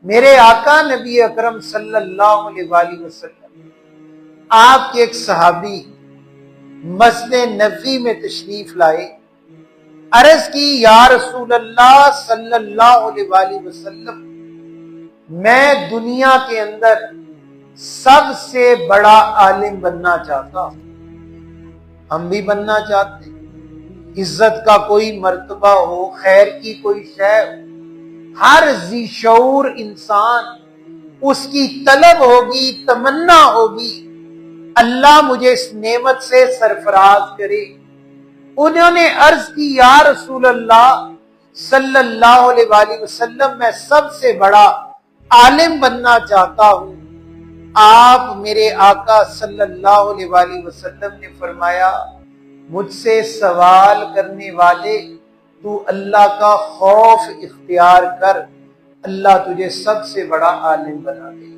میرے آقا نبی اکرم صلی اللہ علیہ وآلہ وسلم آپ کے ایک صحابی مسجد نبوی میں تشریف لائے، عرض کی یا رسول اللہ صلی اللہ علیہ وآلہ وسلم، میں دنیا کے اندر سب سے بڑا عالم بننا چاہتا ہوں۔ ہم بھی بننا چاہتے ہیں، عزت کا کوئی مرتبہ ہو، خیر کی کوئی شے ہو، ہر ذی شعور انسان اس کی طلب ہوگی، تمنا ہوگی اللہ مجھے اس نعمت سے سرفراز کرے۔ انہوں نے عرض کی یا رسول اللہ صلی اللہ علیہ وآلہ وسلم، میں سب سے بڑا عالم بننا چاہتا ہوں۔ آپ میرے آقا صلی اللہ علیہ وآلہ وسلم نے فرمایا، مجھ سے سوال کرنے والے تو اللہ کا خوف اختیار کر، اللہ تجھے سب سے بڑا عالم بنا دے۔